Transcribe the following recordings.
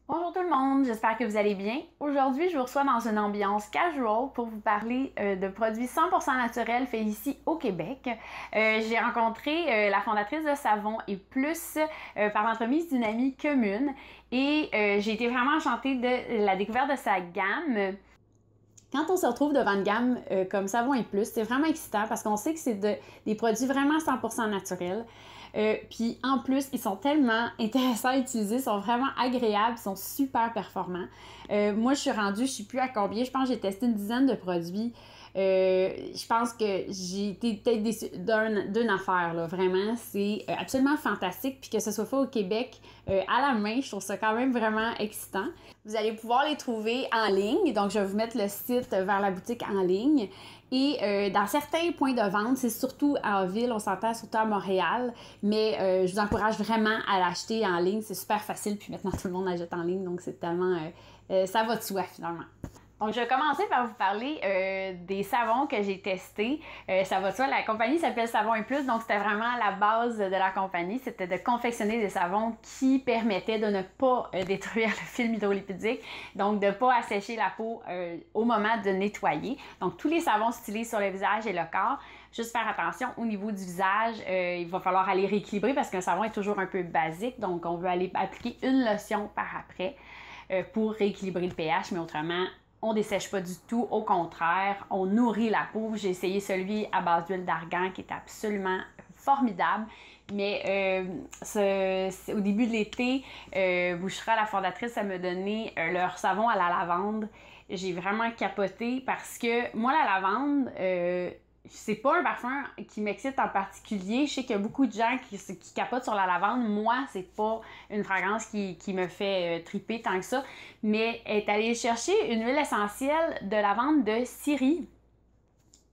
Bonjour tout le monde, j'espère que vous allez bien. Aujourd'hui, je vous reçois dans une ambiance casual pour vous parler de produits 100% naturels faits ici au Québec. J'ai rencontré la fondatrice de Savon et Plus par l'entremise d'une amie commune et j'ai été vraiment enchantée de la découverte de sa gamme. Quand on se retrouve devant une gamme comme Savon et Plus, c'est vraiment excitant parce qu'on sait que c'est des produits vraiment 100% naturels. Puis en plus, ils sont tellement intéressants à utiliser, sont vraiment agréables, sont super performants. Moi, je suis plus à combien, je pense que j'ai testé une dizaine de produits. Je pense que j'ai été peut-être déçue d'une affaire, là. Vraiment, c'est absolument fantastique. Puis que ce soit fait au Québec à la main, je trouve ça quand même vraiment excitant. Vous allez pouvoir les trouver en ligne. Donc, je vais vous mettre le site vers la boutique en ligne. Et dans certains points de vente, c'est surtout en ville, on s'entend surtout à Montréal, mais je vous encourage vraiment à l'acheter en ligne. C'est super facile, puis maintenant tout le monde achète en ligne, donc c'est tellement... ça va de soi finalement. Donc, je vais commencer par vous parler des savons que j'ai testés. Ça va de soi, la compagnie s'appelle Savon et Plus, donc c'était vraiment la base de la compagnie. C'était de confectionner des savons qui permettaient de ne pas détruire le film hydrolipidique, donc de ne pas assécher la peau au moment de nettoyer. Donc, tous les savons s'utilisent sur le visage et le corps. Juste faire attention au niveau du visage, il va falloir aller rééquilibrer parce qu'un savon est toujours un peu basique, donc on veut aller appliquer une lotion par après pour rééquilibrer le pH, mais autrement, on dessèche pas du tout, au contraire, on nourrit la peau. J'ai essayé celui à base d'huile d'argan qui est absolument formidable. Mais au début de l'été, Bouchera, la fondatrice, elle m'a donné leur savon à la lavande. J'ai vraiment capoté parce que moi, la lavande, c'est pas un parfum qui m'excite en particulier. Je sais qu'il y a beaucoup de gens qui capotent sur la lavande. Moi, c'est pas une fragrance qui me fait triper tant que ça. Mais elle est allée chercher une huile essentielle de lavande de Syrie.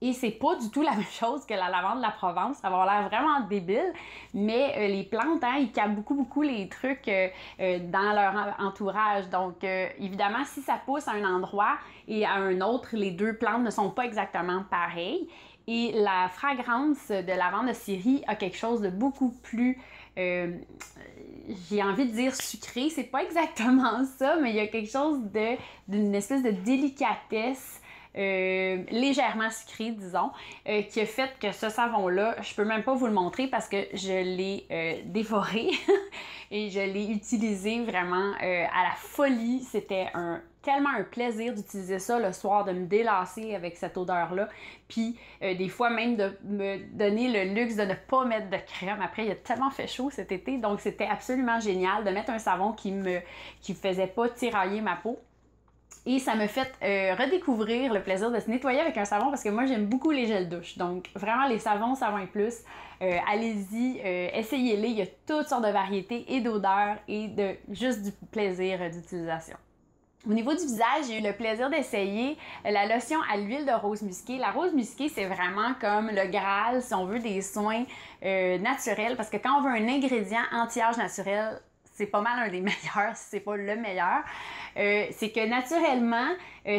Et c'est pas du tout la même chose que la lavande de la Provence. Ça va avoir l'air vraiment débile, mais les plantes, hein, ils captent beaucoup les trucs dans leur entourage. Donc, évidemment, si ça pousse à un endroit et à un autre, les deux plantes ne sont pas exactement pareilles. Et la fragrance de lavande de Syrie a quelque chose de beaucoup plus, j'ai envie de dire sucré. C'est pas exactement ça, mais il y a quelque chose d'une espèce de délicatesse légèrement sucré, disons, qui a fait que ce savon-là, je peux même pas vous le montrer parce que je l'ai dévoré et je l'ai utilisé vraiment à la folie. C'était tellement un plaisir d'utiliser ça le soir, de me délasser avec cette odeur-là. Puis des fois même de me donner le luxe de ne pas mettre de crème. Après, il a tellement fait chaud cet été, donc c'était absolument génial de mettre un savon qui faisait pas tirailler ma peau. Et ça me fait redécouvrir le plaisir de se nettoyer avec un savon parce que moi, j'aime beaucoup les gels douche. Donc, vraiment, les savons, Savon et Plus, allez-y, essayez-les. Il y a toutes sortes de variétés et d'odeurs et juste du plaisir d'utilisation. Au niveau du visage, j'ai eu le plaisir d'essayer la lotion à l'huile de rose musquée. La rose musquée, c'est vraiment comme le Graal si on veut des soins naturels parce que quand on veut un ingrédient anti-âge naturel, c'est pas mal un des meilleurs, si c'est pas le meilleur. C'est que naturellement,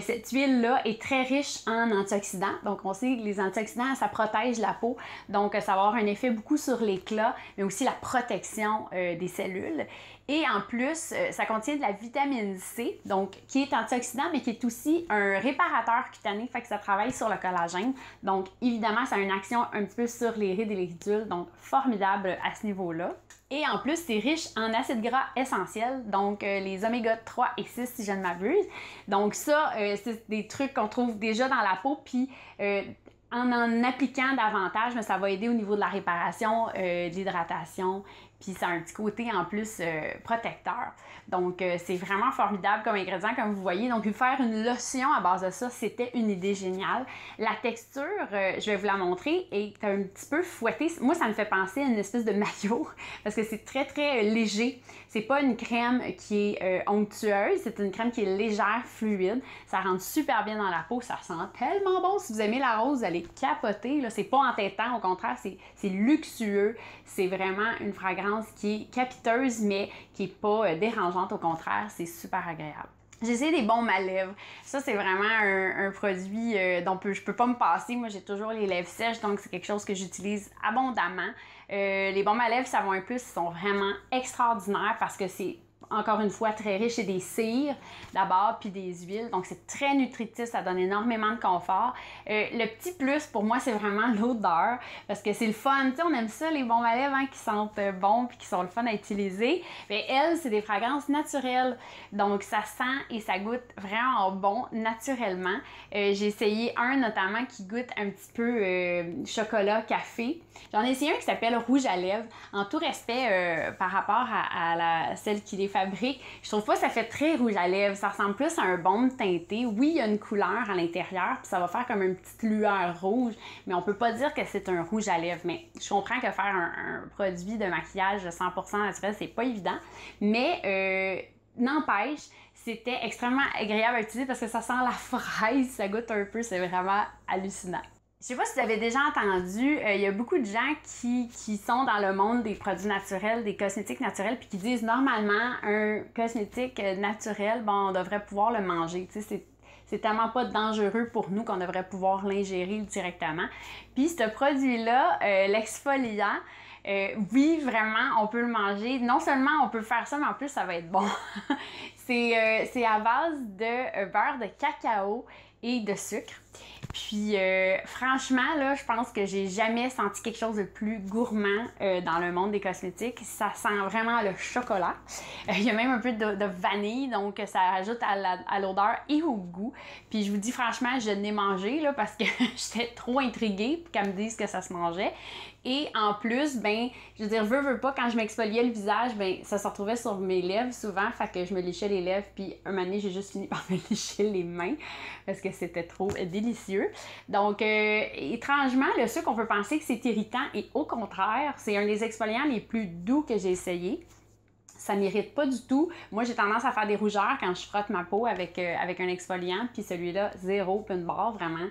cette huile-là est très riche en antioxydants. Donc, on sait que les antioxydants, ça protège la peau. Donc, ça va avoir un effet beaucoup sur l'éclat, mais aussi la protection des cellules. Et en plus, ça contient de la vitamine C, donc qui est antioxydant, mais qui est aussi un réparateur cutané, fait que ça travaille sur le collagène. Donc, évidemment, ça a une action un petit peu sur les rides et les ridules, donc formidable à ce niveau-là. Et en plus, c'est riche en acides gras essentiels, donc les oméga 3 et 6 si je ne m'abuse. Donc ça, c'est des trucs qu'on trouve déjà dans la peau, puis en appliquant davantage, mais ça va aider au niveau de la réparation, de l'hydratation, puis ça a un petit côté en plus protecteur. Donc c'est vraiment formidable comme ingrédient, comme vous voyez. Donc faire une lotion à base de ça, c'était une idée géniale. La texture, je vais vous la montrer, est un petit peu fouettée. Moi, ça me fait penser à une espèce de maillot, parce que c'est très léger. C'est pas une crème qui est onctueuse, c'est une crème qui est légère, fluide. Ça rentre super bien dans la peau, ça sent tellement bon. Si vous aimez la rose, vous allez capoter. Là, c'est pas entêtant, au contraire, c'est luxueux. C'est vraiment une fragrance qui est capiteuse, mais qui est pas dérangeante. Au contraire, c'est super agréable. J'ai essayé des baumes à lèvres. Ça, c'est vraiment un produit dont je peux pas me passer. Moi, j'ai toujours les lèvres sèches, donc c'est quelque chose que j'utilise abondamment. Les baumes à lèvres Savon et Plus sont vraiment extraordinaires parce que c'est encore une fois, très riche. C'est des cires d'abord, puis des huiles. Donc, c'est très nutritif. Ça donne énormément de confort. Le petit plus, pour moi, c'est vraiment l'odeur. Parce que c'est le fun. Tu sais, on aime ça, les bombes à lèvres, hein, qui sentent bon, puis qui sont le fun à utiliser. Mais elles, c'est des fragrances naturelles. Donc, ça sent et ça goûte vraiment bon, naturellement. J'ai essayé un, notamment, qui goûte un petit peu chocolat, café. J'en ai essayé un qui s'appelle Rouge à lèvres. En tout respect par rapport à celle qui les fabrique, je trouve pas que ça fait très rouge à lèvres. Ça ressemble plus à un baume teinté. Oui, il y a une couleur à l'intérieur, puis ça va faire comme une petite lueur rouge, mais on peut pas dire que c'est un rouge à lèvres. Mais je comprends que faire un produit de maquillage 100% naturel, c'est pas évident. Mais n'empêche, c'était extrêmement agréable à utiliser parce que ça sent la fraise, ça goûte un peu, c'est vraiment hallucinant. Je sais pas si vous avez déjà entendu, il y a beaucoup de gens qui sont dans le monde des produits naturels, des cosmétiques naturels, puis qui disent normalement un cosmétique naturel, bon, on devrait pouvoir le manger. Tu sais, c'est tellement pas dangereux pour nous qu'on devrait pouvoir l'ingérer directement. Puis ce produit-là, l'exfoliant, oui, vraiment, on peut le manger. Non seulement on peut faire ça, mais en plus, ça va être bon. C'est à base de beurre de cacao et de sucre. Puis franchement, là, je pense que j'ai jamais senti quelque chose de plus gourmand dans le monde des cosmétiques. Ça sent vraiment le chocolat. Il y a même un peu de vanille, donc ça ajoute à l'odeur et au goût. Puis je vous dis franchement, je l'ai mangé là, parce que j'étais trop intriguée pour qu'elle me dise que ça se mangeait. Et en plus, ben, je veux dire, veux pas, quand je m'exfoliais le visage, ben, ça se retrouvait sur mes lèvres souvent, fait que je me léchais les lèvres, puis un moment donné, j'ai juste fini par me lécher les mains, parce que c'était trop délicieux. Donc, étrangement, le sucre, on peut penser que c'est irritant, et au contraire, c'est un des exfoliants les plus doux que j'ai essayé. Ça m'irrite pas du tout. Moi, j'ai tendance à faire des rougeurs quand je frotte ma peau avec un exfoliant, puis celui-là, zéro, puis une barre, vraiment.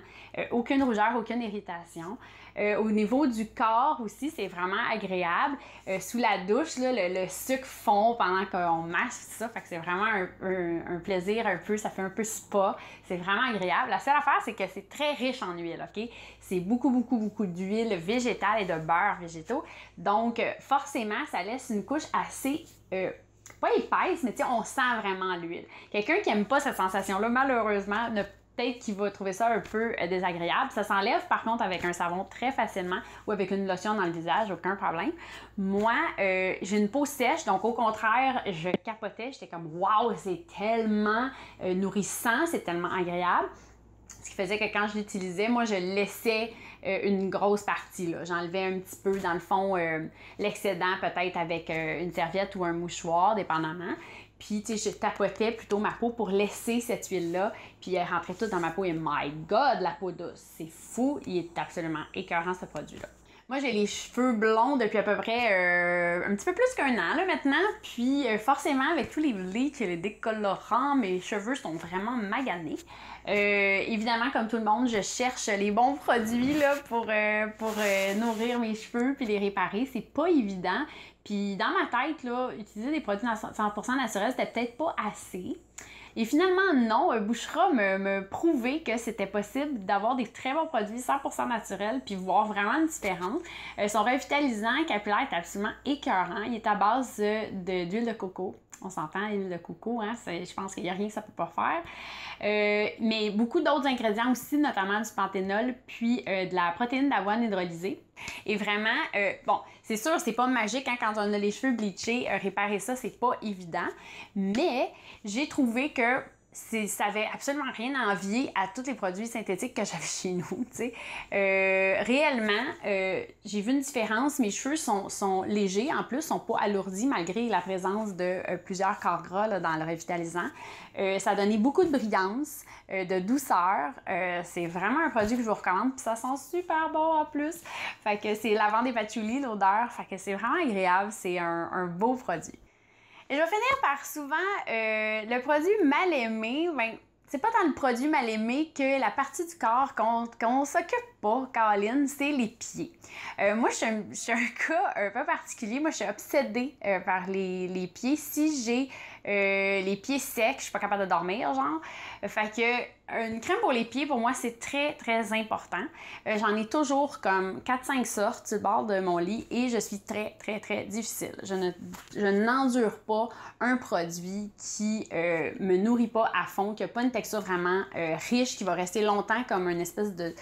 Aucune rougeur, aucune irritation. Au niveau du corps aussi, c'est vraiment agréable. Sous la douche, là, le sucre fond pendant qu'on masse, tout ça, fait que c'est vraiment un plaisir un peu, ça fait un peu spa. C'est vraiment agréable. La seule affaire, c'est que c'est très riche en huile, OK? C'est beaucoup d'huile végétale et de beurre végétaux. Donc, forcément, ça laisse une couche assez pas épaisse, mais tu sais, on sent vraiment l'huile. Quelqu'un qui aime pas cette sensation-là, malheureusement, peut-être qu'il va trouver ça un peu désagréable. Ça s'enlève par contre avec un savon très facilement ou avec une lotion dans le visage, aucun problème. Moi, j'ai une peau sèche, donc au contraire, je capotais. J'étais comme « Wow, c'est tellement nourrissant, c'est tellement agréable ». Ce qui faisait que quand je l'utilisais, moi, je laissais une grosse partie. J'enlevais un petit peu, dans le fond, l'excédent peut-être avec une serviette ou un mouchoir, dépendamment. Puis, tu sais, je tapotais plutôt ma peau pour laisser cette huile-là. Puis, elle rentrait toute dans ma peau. Et my God, la peau douce! C'est fou! Il est absolument écœurant, ce produit-là. Moi, j'ai les cheveux blonds depuis à peu près un petit peu plus qu'un an là, maintenant. Puis forcément, avec tous les bleachs et les décolorants, mes cheveux sont vraiment maganés. Évidemment, comme tout le monde, je cherche les bons produits là, pour nourrir mes cheveux puis les réparer. C'est pas évident. Puis dans ma tête, là, utiliser des produits 100% naturels, c'était peut-être pas assez. Et finalement, non, Bouchra me prouvait que c'était possible d'avoir des très bons produits 100% naturels puis voir vraiment une différence. Son revitalisant capillaire est absolument écœurant. Il est à base d'huile de coco. On s'entend, l'huile de coco, hein, je pense qu'il n'y a rien que ça ne peut pas faire. Mais beaucoup d'autres ingrédients aussi, notamment du panthénol, puis de la protéine d'avoine hydrolysée. Et vraiment, bon, c'est sûr, c'est pas magique hein, quand on a les cheveux bleachés, réparer ça, c'est pas évident. Mais j'ai trouvé que ça avait absolument rien à envier à tous les produits synthétiques que j'avais chez nous, tu sais. Réellement, j'ai vu une différence. Mes cheveux sont légers, en plus, sont pas alourdis malgré la présence de plusieurs corps gras là, dans le revitalisant. Ça a donné beaucoup de brillance, de douceur. C'est vraiment un produit que je vous recommande, puis ça sent super bon en plus. Fait que c'est lavande et patchouli, l'odeur. Fait que c'est vraiment agréable. C'est un beau produit. Et je vais finir par souvent le produit mal aimé. Ben, c'est pas tant le produit mal aimé que la partie du corps qu'on s'occupe pas, Caroline, c'est les pieds. Moi, je suis un cas un peu particulier. Moi, je suis obsédée par les pieds. Si j'ai les pieds secs, je suis pas capable de dormir, genre. Fait que une crème pour les pieds, pour moi, c'est très, très important. J'en ai toujours comme 4-5 sortes sur le bord de mon lit et je suis très, très, très difficile. Je n'endure pas un produit qui me nourrit pas à fond, qui n'a pas une texture vraiment riche, qui va rester longtemps comme une espèce de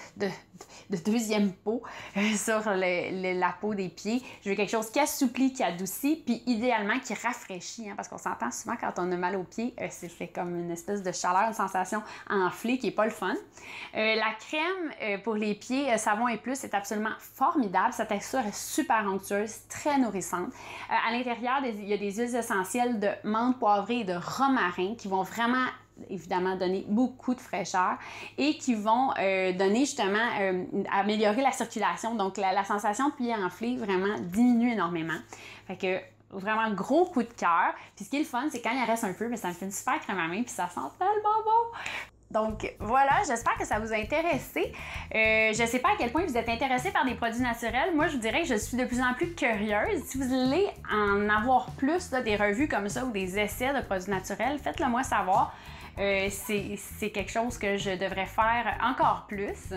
deuxième peau sur la peau des pieds. Je veux quelque chose qui assouplit, qui adoucit, puis idéalement qui rafraîchit, hein, parce qu'on s'entend souvent quand on a mal aux pieds, c'est comme une espèce de chaleur, une sensation enflée qui n'est pas le fun. La crème pour les pieds Savon et Plus est absolument formidable. Sa texture est super onctueuse, très nourrissante. À l'intérieur, il y a des huiles essentielles de menthe poivrée et de romarin qui vont vraiment évidemment donner beaucoup de fraîcheur et qui vont donner justement, améliorer la circulation. Donc la sensation de pied enflé vraiment diminue énormément. Fait que vraiment gros coup de cœur. Puis ce qui est le fun, c'est quand il en reste un peu, mais ça me fait une super crème à main puis ça sent tellement bon! Donc voilà, j'espère que ça vous a intéressé. Je ne sais pas à quel point vous êtes intéressé par des produits naturels. Moi, je vous dirais que je suis de plus en plus curieuse. Si vous voulez en avoir plus, là, des revues comme ça ou des essais de produits naturels, faites-le moi savoir. C'est quelque chose que je devrais faire encore plus.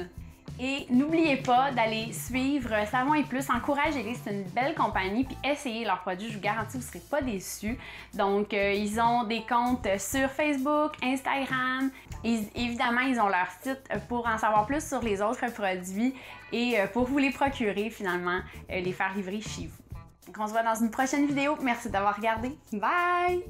Et n'oubliez pas d'aller suivre Savon et Plus, encouragez-les, c'est une belle compagnie, puis essayez leurs produits, je vous garantis, vous ne serez pas déçus. Donc, ils ont des comptes sur Facebook, Instagram, et évidemment, ils ont leur site pour en savoir plus sur les autres produits et pour vous les procurer, finalement, les faire livrer chez vous. Donc, on se voit dans une prochaine vidéo. Merci d'avoir regardé. Bye!